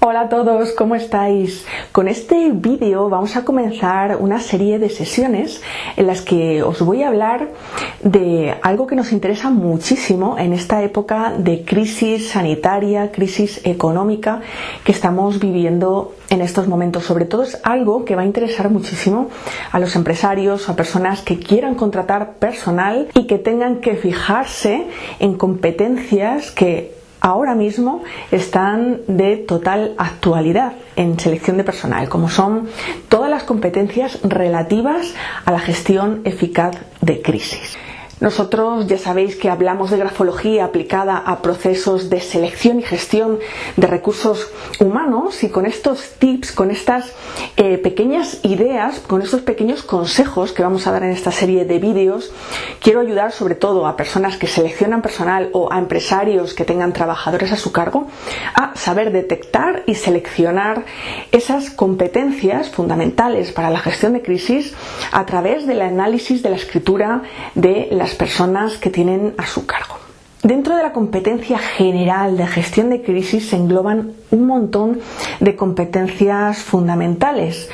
Hola a todos, ¿cómo estáis? Con este vídeo vamos a comenzar una serie de sesiones en las que os voy a hablar de algo que nos interesa muchísimo en esta época de crisis sanitaria, crisis económica que estamos viviendo en estos momentos. Sobre todo es algo que va a interesar muchísimo a los empresarios, a personas que quieran contratar personal y que tengan que fijarse en competencias que ahora mismo están de total actualidad en selección de personal, como son todas las competencias relativas a la gestión eficaz de crisis. Nosotros ya sabéis que hablamos de grafología aplicada a procesos de selección y gestión de recursos humanos, y con estos tips, con estas pequeñas ideas, con estos pequeños consejos que vamos a dar en esta serie de vídeos, quiero ayudar sobre todo a personas que seleccionan personal o a empresarios que tengan trabajadores a su cargo a saber detectar y seleccionar esas competencias fundamentales para la gestión de crisis a través del análisis de la escritura de las personas que tienen a su cargo. Dentro de la competencia general de gestión de crisis se engloban un montón de competencias fundamentales.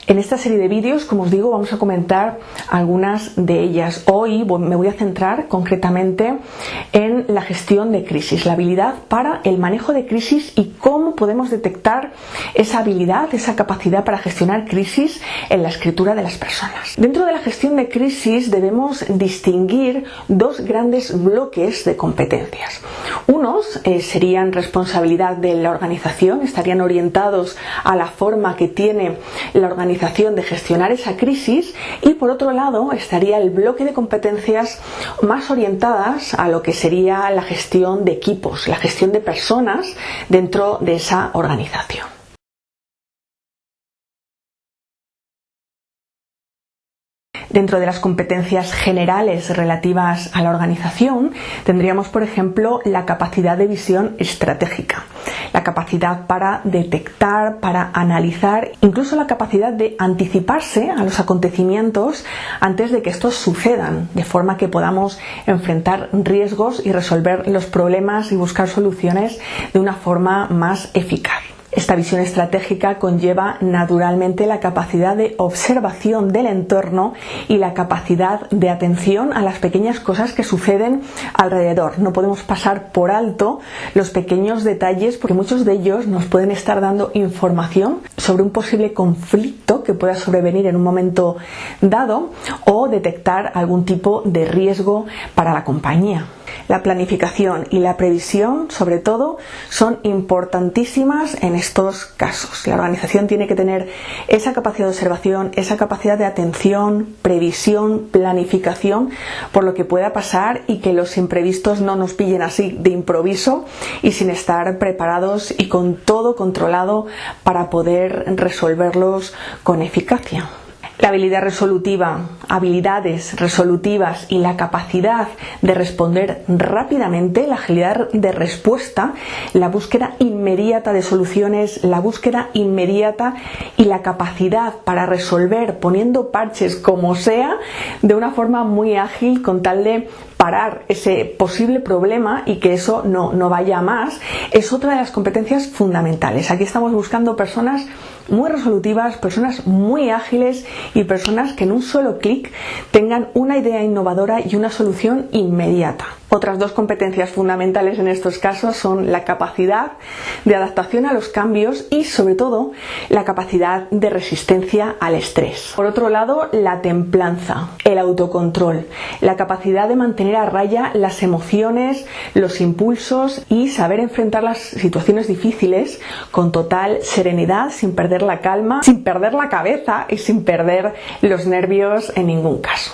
En esta serie de vídeos, como os digo, vamos a comentar algunas de ellas. Hoy me voy a centrar concretamente en la gestión de crisis, la habilidad para el manejo de crisis y cómo podemos detectar esa habilidad, esa capacidad para gestionar crisis en la escritura de las personas. Dentro de la gestión de crisis debemos distinguir dos grandes bloques de competencias. Unos serían responsabilidad de la organización, estarían orientados a la forma que tiene la organización de gestionar esa crisis, y por otro lado estaría el bloque de competencias más orientadas a lo que sería la gestión de equipos, la gestión de personas dentro de esa organización. Dentro de las competencias generales relativas a la organización tendríamos, por ejemplo, la capacidad de visión estratégica, la capacidad para detectar, para analizar, incluso la capacidad de anticiparse a los acontecimientos antes de que estos sucedan, de forma que podamos enfrentar riesgos y resolver los problemas y buscar soluciones de una forma más eficaz. Esta visión estratégica conlleva naturalmente la capacidad de observación del entorno y la capacidad de atención a las pequeñas cosas que suceden alrededor. No podemos pasar por alto los pequeños detalles, porque muchos de ellos nos pueden estar dando información sobre un posible conflicto que pueda sobrevenir en un momento dado o detectar algún tipo de riesgo para la compañía. La planificación y la previsión, sobre todo, son importantísimas en estos casos. La organización tiene que tener esa capacidad de observación, esa capacidad de atención, previsión, planificación por lo que pueda pasar y que los imprevistos no nos pillen así de improviso y sin estar preparados y con todo controlado para poder resolverlos con eficacia. La habilidad resolutiva, habilidades resolutivas y la capacidad de responder rápidamente, la agilidad de respuesta, la búsqueda inmediata de soluciones, la búsqueda inmediata y la capacidad para resolver poniendo parches como sea de una forma muy ágil con tal de parar ese posible problema y que eso no vaya a más, es otra de las competencias fundamentales. Aquí estamos buscando personas muy resolutivas, personas muy ágiles y personas que en un solo clic tengan una idea innovadora y una solución inmediata. Otras dos competencias fundamentales en estos casos son la capacidad de adaptación a los cambios y, sobre todo, la capacidad de resistencia al estrés. Por otro lado, la templanza, el autocontrol, la capacidad de mantener a raya las emociones, los impulsos y saber enfrentar las situaciones difíciles con total serenidad, sin perder la calma, sin perder la cabeza y sin perder los nervios en ningún caso.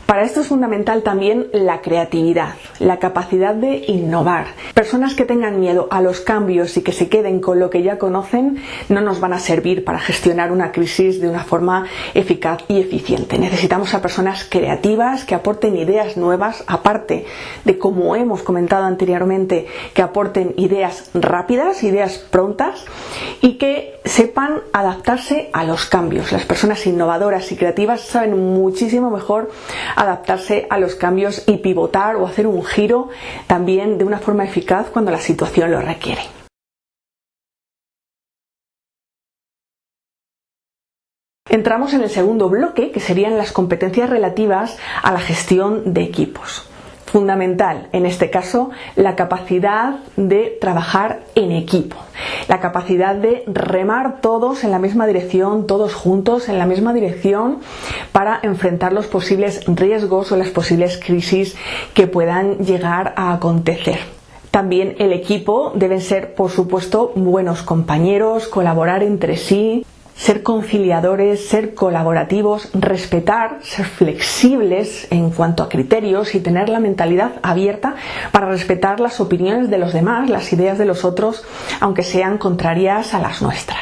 Para esto es fundamental también la creatividad, la capacidad de innovar. Personas que tengan miedo a los cambios y que se queden con lo que ya conocen no nos van a servir para gestionar una crisis de una forma eficaz y eficiente. Necesitamos a personas creativas que aporten ideas nuevas, aparte de, como hemos comentado anteriormente, que aporten ideas rápidas, ideas prontas y que sepan adaptarse a los cambios. Las personas innovadoras y creativas saben muchísimo mejor adaptarse a los cambios y pivotar o hacer un giro también de una forma eficaz cuando la situación lo requiere. Entramos en el segundo bloque, que serían las competencias relativas a la gestión de equipos. Fundamental, en este caso, la capacidad de trabajar en equipo, la capacidad de remar todos en la misma dirección, todos juntos en la misma dirección, para enfrentar los posibles riesgos o las posibles crisis que puedan llegar a acontecer. También el equipo deben ser, por supuesto, buenos compañeros, colaborar entre sí, ser conciliadores, ser colaborativos, respetar, ser flexibles en cuanto a criterios y tener la mentalidad abierta para respetar las opiniones de los demás, las ideas de los otros, aunque sean contrarias a las nuestras.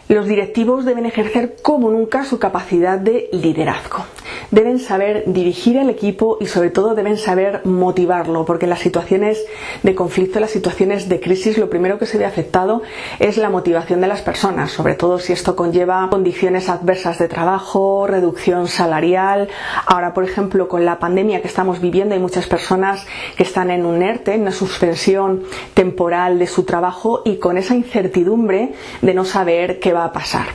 Los directivos deben ejercer como nunca su capacidad de liderazgo. Deben saber dirigir el equipo y sobre todo deben saber motivarlo, porque en las situaciones de conflicto, en las situaciones de crisis, lo primero que se ve afectado es la motivación de las personas, sobre todo si esto conlleva condiciones adversas de trabajo, reducción salarial. Ahora, por ejemplo, con la pandemia que estamos viviendo, hay muchas personas que están en un ERTE, en una suspensión temporal de su trabajo, y con esa incertidumbre de no saber qué va a pasar.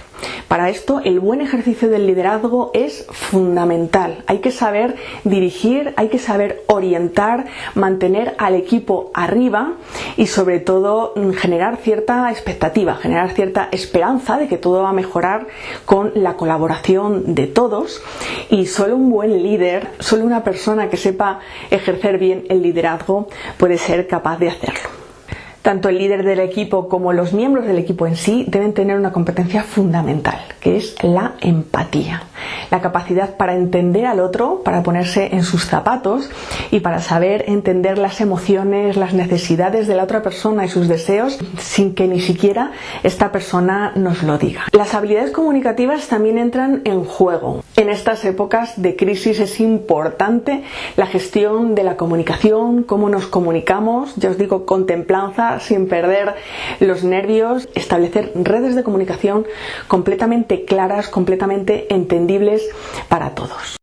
Para esto, el buen ejercicio del liderazgo es fundamental. Hay que saber dirigir, hay que saber orientar, mantener al equipo arriba y sobre todo generar cierta expectativa, generar cierta esperanza de que todo va a mejorar con la colaboración de todos. Y solo un buen líder, solo una persona que sepa ejercer bien el liderazgo puede ser capaz de hacerlo. Tanto el líder del equipo como los miembros del equipo en sí deben tener una competencia fundamental, que es la empatía. La capacidad para entender al otro, para ponerse en sus zapatos y para saber entender las emociones, las necesidades de la otra persona y sus deseos sin que ni siquiera esta persona nos lo diga. Las habilidades comunicativas también entran en juego. En estas épocas de crisis es importante la gestión de la comunicación, cómo nos comunicamos, ya os digo, con templanza, sin perder los nervios, establecer redes de comunicación completamente claras, completamente entendibles para todos.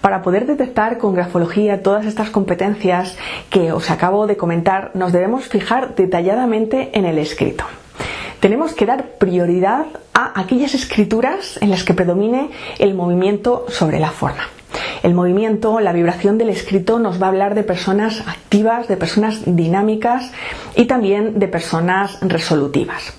Para poder detectar con grafología todas estas competencias que os acabo de comentar, nos debemos fijar detalladamente en el escrito. Tenemos que dar prioridad a aquellas escrituras en las que predomine el movimiento sobre la forma. El movimiento, la vibración del escrito nos va a hablar de personas activas, de personas dinámicas y también de personas resolutivas.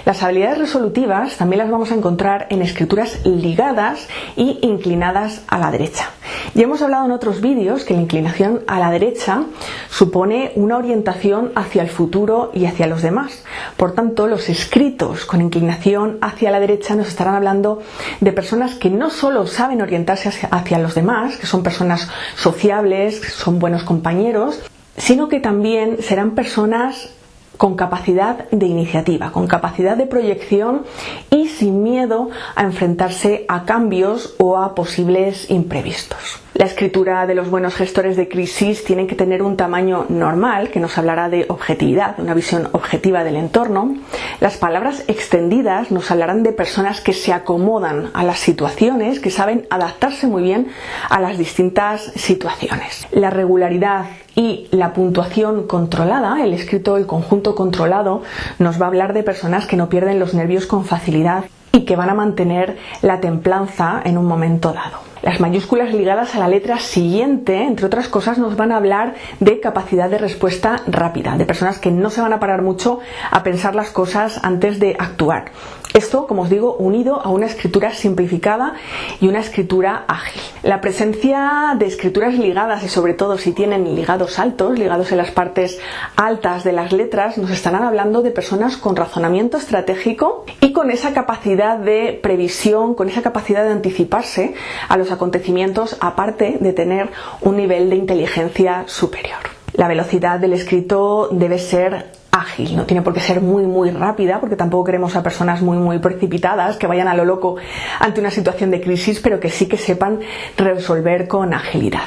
Las habilidades resolutivas también las vamos a encontrar en escrituras ligadas y inclinadas a la derecha. Ya hemos hablado en otros vídeos que la inclinación a la derecha supone una orientación hacia el futuro y hacia los demás. Por tanto, los escritos con inclinación hacia la derecha nos estarán hablando de personas que no solo saben orientarse hacia los demás, que son personas sociables, que son buenos compañeros, sino que también serán personas con capacidad de iniciativa, con capacidad de proyección y sin miedo a enfrentarse a cambios o a posibles imprevistos. La escritura de los buenos gestores de crisis tiene que tener un tamaño normal, que nos hablará de objetividad, de una visión objetiva del entorno. Las palabras extendidas nos hablarán de personas que se acomodan a las situaciones, que saben adaptarse muy bien a las distintas situaciones. La regularidad y la puntuación controlada, el escrito, el conjunto controlado, nos va a hablar de personas que no pierden los nervios con facilidad y que van a mantener la templanza en un momento dado. Las mayúsculas ligadas a la letra siguiente, entre otras cosas, nos van a hablar de capacidad de respuesta rápida, de personas que no se van a parar mucho a pensar las cosas antes de actuar. Esto, como os digo, unido a una escritura simplificada y una escritura ágil. La presencia de escrituras ligadas, y sobre todo si tienen ligados altos, ligados en las partes altas de las letras, nos estarán hablando de personas con razonamiento estratégico y con esa capacidad de previsión, con esa capacidad de anticiparse a los acontecimientos, aparte de tener un nivel de inteligencia superior. La velocidad del escrito debe ser ágil, no tiene por qué ser muy rápida, porque tampoco queremos a personas muy precipitadas que vayan a lo loco ante una situación de crisis, pero que sí que sepan resolver con agilidad.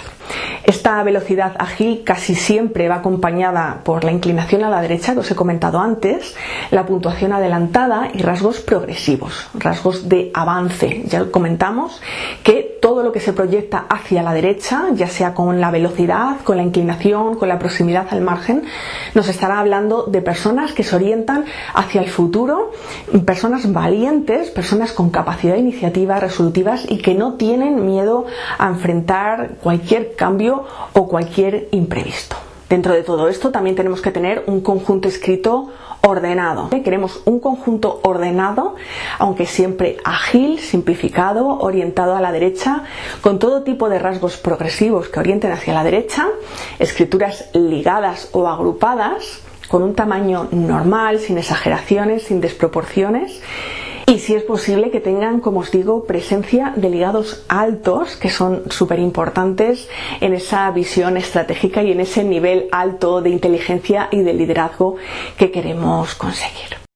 Esta velocidad ágil casi siempre va acompañada por la inclinación a la derecha, que os he comentado antes, la puntuación adelantada y rasgos progresivos, rasgos de avance. Ya comentamos que todo lo que se proyecta hacia la derecha, ya sea con la velocidad, con la inclinación, con la proximidad al margen, nos estará hablando de personas que se orientan hacia el futuro, personas valientes, personas con capacidad de iniciativa, resolutivas y que no tienen miedo a enfrentar cualquier cambio o cualquier imprevisto. Dentro de todo esto también tenemos que tener un conjunto escrito ordenado. Queremos un conjunto ordenado, aunque siempre ágil, simplificado, orientado a la derecha, con todo tipo de rasgos progresivos que orienten hacia la derecha, escrituras ligadas o agrupadas, con un tamaño normal, sin exageraciones, sin desproporciones. Y si es posible que tengan, como os digo, presencia de ligados altos, que son súper importantes en esa visión estratégica y en ese nivel alto de inteligencia y de liderazgo que queremos conseguir.